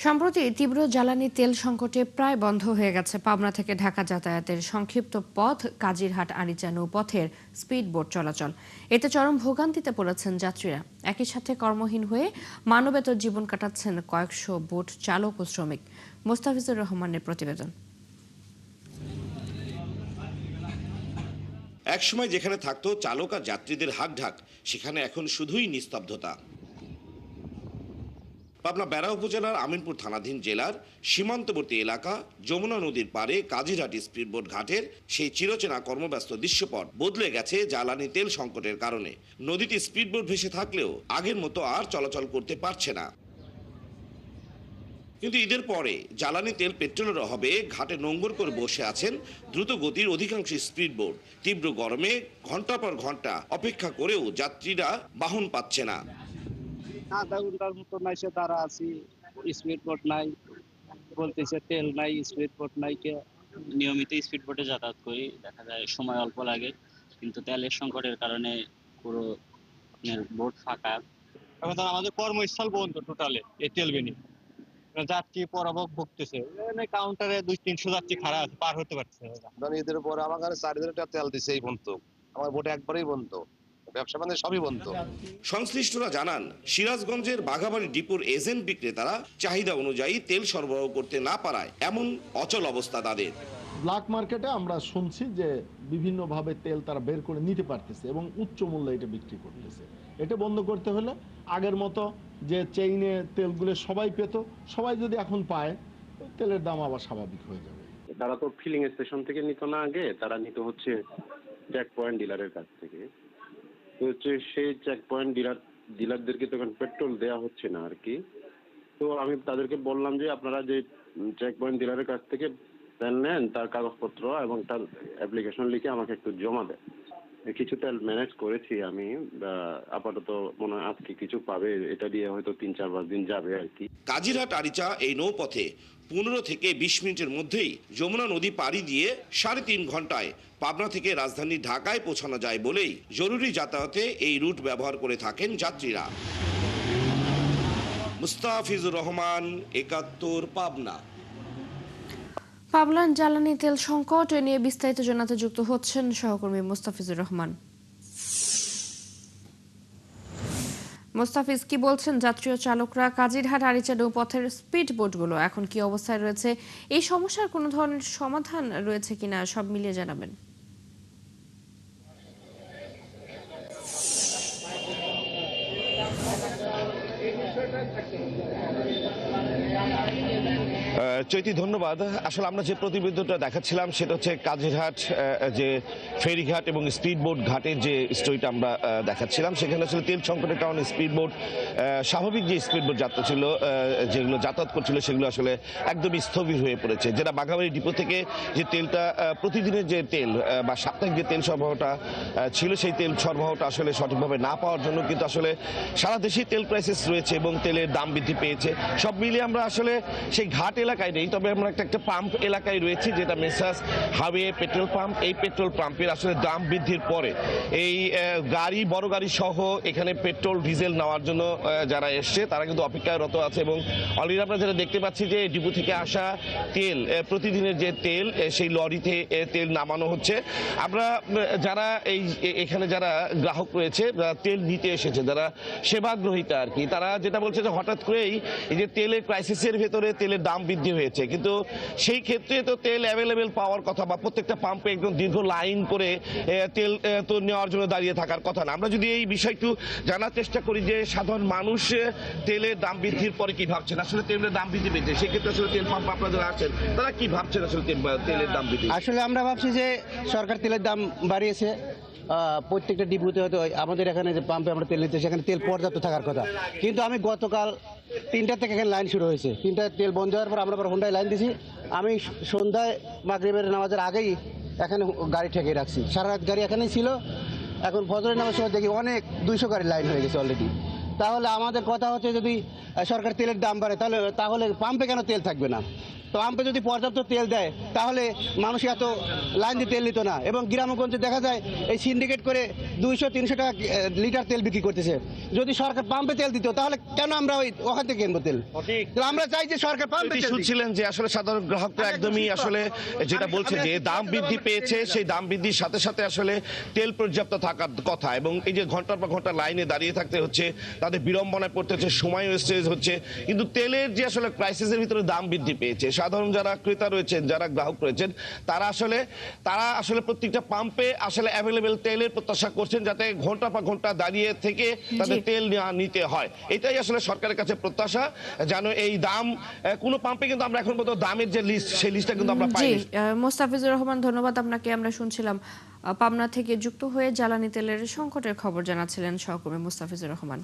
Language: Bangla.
সম্প্রতি তীব্র জ্বালানি তেল সংকটে প্রায় বন্ধ হয়ে গেছে পাবনা থেকে ঢাকা যাতায়াতের সংক্ষিপ্ত পথ কাজিরহাট আরিচা নৌপথের স্পিড বোট চলাচল। এতে চরম ভোগান্তিতে পড়েছেন যাত্রীরা। একই সাথে কর্মহীন হয়ে মানবেতর জীবন কাটাচ্ছেন কয়েকশো বোট চালক ও শ্রমিক। মোস্তাফিজুর রহমানের প্রতিবেদন। একসময় যেখানে থাকতো চালক আর যাত্রীদের হাঁকঢাক, সেখানে এখন শুধুই নিস্তব্ধতা। পাবনা বেড়া উপজেলার আমিনপুর থানাধীন জেলার সীমান্তবর্তী এলাকা যমুনা নদীর পাড়ে কাজিরহাট স্পিডবোট ঘাটের সেই চিরচেনা কর্মব্যস্ত দৃশ্যপট বদলে গেছে জ্বালানি তেল সংকটের কারণে। নদীতে স্পিডবোট ভেসে থাকলেও আগের মতো আর চলাচল করতে পারছে না। কিন্তু ঈদের পরে জ্বালানি তেল পেট্রোলের অভাবে ঘাটে নোঙ্গর করে বসে আছেন দ্রুত গতির অধিকাংশ স্পিডবোট। তীব্র গরমে ঘন্টা পর ঘন্টা অপেক্ষা করেও যাত্রীরা বাহন পাচ্ছে না। আধা ঘন্টার মতো নাইসে তারা আছি, স্পিড বোট নাই, বলতেছে তেল নাই, স্পিড বোট নাই। কে নিয়মিত স্পিড বোটে যাতায়াত করি, দেখা যায় সময় অল্প লাগে, কিন্তু তেলের সংকটের কারণে পুরো বোট ফাঁকা। এখন তো আমাদের কর্মস্থল বন্ধ টোটালে এই তেল বেনি, যাত্রী পরাভব ভুগতেছে। কাউন্টারে 200-300 যাত্রী খারাপ আছে, পার হতে পারছে না। ঈদের পরে আমার কাছে 4 লিটার তেল দিছে, এই বন্ধ। আমার বোট একবারেই বন্ধ, ব্যবসা বাণিজ্য সবই বন্ধ। সংশ্লিষ্টরা জানান, সিরাজগঞ্জের বাঘাবাড়ি ডিপোর এজেন্ট বিক্রেতারা চাহিদা অনুযায়ী তেল সরবরাহ করতে না পারায় এমন অচল অবস্থা তাদের। ব্ল্যাক মার্কেটে আমরা শুনছি যে বিভিন্নভাবে তেল তারা বের করে নিতে পারতেছে এবং উচ্চ মূল্যে এটা বিক্রি করতেছে। এটা বন্ধ করতে হলে আগের মতো যে চেইনে তেলগুলো সবাই পেত, সবাই যদি এখন পায়, তেলের দাম আবার স্বাভাবিক হয়ে যাবে। তারা তো ফিলিং স্টেশন থেকে নিত না, আগে তারা নিত হচ্ছে চেক পয়েন্ট ডিলারের কাছ থেকে। তো হচ্ছে সেই চেক পয়েন্ট ডিলারদেরকে তখন পেট্রোল দেওয়া হচ্ছে না আর কি। তো আমি তাদেরকে বললাম যে আপনারা যে চেক পয়েন্ট ডিলারের কাছ থেকে তেল নেন, তার কাগজপত্র এবং তার অ্যাপ্লিকেশন লিখে আমাকে একটু জমা দেন। কিছু তেল ম্যানেজ করেছি আমি, আপাতত মনে হয় আজকে কিছু পাবে, এটা দিয়ে হয়তো 3-4 দিন যাবে আর কি। কাজিরহাট আরিচা এই নৌপথে 15 থেকে 20 মিনিটের মধ্যেই যমুনা নদী পাড়ি দিয়ে 3.5 ঘন্টায় পাবনা থেকে রাজধানী ঢাকায় পৌঁছানো যায় বলেই জরুরি যাতায়াতে এই রুট ব্যবহার করে থাকেন যাত্রীরা। মুস্তাফিজুর রহমান, 71, পাবনা। পাবনার জ্বালানি তেল সংকট নিয়ে বিস্তারিত জানাতে যুক্ত হচ্ছেন সহকর্মী মোস্তাফিজুর রহমান। মোস্তাফিজ, কি বলছেন যাত্রী ও চালকরা? কাজিরহাট আরিচা নৌপথের স্পিড বোটগুলো এখন কি অবস্থায় রয়েছে? এই সমস্যার কোনো ধরনের সমাধান রয়েছে কিনা, সব মিলিয়ে জানাবেন। চৈতি, ধন্যবাদ। আসলে আমরা যে প্রতিবেদনটা দেখাচ্ছিলাম সেটা হচ্ছে কাজিরহাট যে ফেরিঘাট এবং স্পিডবোট ঘাটের যে স্টোরিটা আমরা দেখাচ্ছিলাম। সেখানে আসলে তেল সংকটের কারণে স্পিডবোট, স্বাভাবিক যে স্পিডবোট যাত্রা ছিল, যেগুলো যাতায়াত করছিল, সেগুলো আসলে একদমই স্থবির হয়ে পড়েছে। যেটা বাঘাবাড়ি ডিপো থেকে যে তেলটা প্রতিদিনের যে তেল বা সাপ্তাহিক যে তেল সরবরাহটা ছিল, সেই তেল সরবরাহটা আসলে সঠিকভাবে না পাওয়ার জন্য কিন্তু আসলে সারা দেশেই তেল ক্রাইসিস রয়েছে এবং তেলের দাম বৃদ্ধি পেয়েছে। সব মিলিয়ে আমরা আসলে সেই ঘাট এলাকায় নেই, তবে আমরা একটা পাম্প এলাকায় রয়েছি, যেটা মেসার্স হাইওয়ে পেট্রোল পাম্প। এই পেট্রোল পাম্পের আসলে দাম বৃদ্ধির পরে এই গাড়ি, বড় গাড়ি সহ এখানে পেট্রোল ডিজেল নেওয়ার জন্য যারা এসছে তারা কিন্তু অপেক্ষারত আছে। এবং অলরেডি আমরা যেটা দেখতে পাচ্ছি যে ডিপো থেকে আসা তেল, প্রতিদিনের যে তেল, সেই লরিতে তেল নামানো হচ্ছে। আমরা যারা এখানে যারা গ্রাহক রয়েছে, তেল নিতে এসেছে, যারা সেবাগ্রহীতা আর কি, তারা যেটা বলছে যে হঠাৎ করেই এই যে তেলের ক্রাইসিসের ভেতরে তেলের দাম বৃদ্ধি হয়েছে, কিন্তু সেই ক্ষেত্রে তো তেল অ্যাভেলেবেল পাওয়ার কথা, বা প্রত্যেকটা পাম্পে একদম দীর্ঘ লাইন করে তেল তো নেওয়ার জন্য দাঁড়িয়ে থাকার কথা না। আমরা যদি এই বিষয়টি জানার চেষ্টা করি যে সাধারণ মানুষ তেলের দাম বৃদ্ধির পরে কি ভাবছেন, আসলে তেলের দাম বৃদ্ধি পেয়েছে, সেক্ষেত্রে আসলে তেল পাম্প আপনাদের আছেন, তারা কি ভাবছেন আসলে তেলের দাম বৃদ্ধি? আসলে আমরা ভাবছি যে সরকার তেলের দাম বাড়িয়েছে, প্রত্যেকটা ডিপুতে হয়তো আমাদের এখানে যে পাম্পে আমরা তেল নিতে, সেখানে তেল পর্যাপ্ত থাকার কথা। কিন্তু আমি গতকাল 3টা থেকে এখানে লাইন শুরু হয়েছে, 3টা তেল বন্ধ হওয়ার পর আমরা আবার হোন্ডায় লাইন দিছি। আমি সন্ধ্যায় মাগরিবের নামাজের আগেই এখানে গাড়ি ঠেকে রাখছি, সারা রাত গাড়ি এখানেই ছিল। এখন ফজরের নামাজ সময় দেখি অনেক 200 গাড়ি লাইন হয়ে গেছে অলরেডি। তাহলে আমাদের কথা হচ্ছে যদি সরকার তেলের দাম বাড়ে তাহলে পাম্পে কেন তেল থাকবে না? তো পাম্পে যদি পর্যাপ্ত তেল দেয় তাহলে মানুষ এত লাইন দিয়ে তেল নিত না। এবং গ্রামগঞ্জে দেখা যায় এই সিন্ডিকেট করে 200-300 টাকা লিটার তেল বিক্রি করতেছে। যদি সরকার পাম্পে তেল দিত তাহলে কেন আমরা ওখান থেকে কিনবো তেল? তো আমরা চাই যে সরকার পাম্পে তেল দিক। শুনছিলেন যে আসলে সাধারণ গ্রাহকরা একদমই আসলে যেটা বলছে যে দাম বৃদ্ধি পেয়েছে, সেই দাম বৃদ্ধির সাথে সাথে আসলে তেল পর্যাপ্ত থাকার কথা, এবং এই যে ঘন্টার পর ঘন্টা লাইনে দাঁড়িয়ে থাকতে হচ্ছে, তাদের বিড়ম্বনায় পড়তে হচ্ছে, সময় ওয়েস্টেজ হচ্ছে। কিন্তু তেলের যে আসলে ক্রাইসিসের ভিতরে দাম বৃদ্ধি পেয়েছে, সাধারণ যারা ক্রেতা রয়েছেন, যারা গ্রাহক রয়েছেন, তারা আসলে প্রত্যেকটা পাম্পে আসলে অ্যাভেলেবেল তেলের প্রত্যাশা করছেন, যাতে ঘন্টা পর ঘন্টা দাঁড়িয়ে থেকে তাদের তেল নিতে হয়। এটাই আসলে সরকারের কাছে প্রত্যাশা, যেন এই দাম কোনো পাম্পে কিন্তু আমরা এখন পর্যন্ত দামের যে লিস্ট, সেই লিস্টটা কিন্তু আমরা জি, পাইনি। মোস্তাফিজুর রহমান, ধন্যবাদ আপনাকে। আমরা শুনছিলাম পাবনা থেকে যুক্ত হয়ে জ্বালানি তেলের সংকটের খবর জানাচ্ছিলেন সহকর্মী মোস্তাফিজুর রহমান।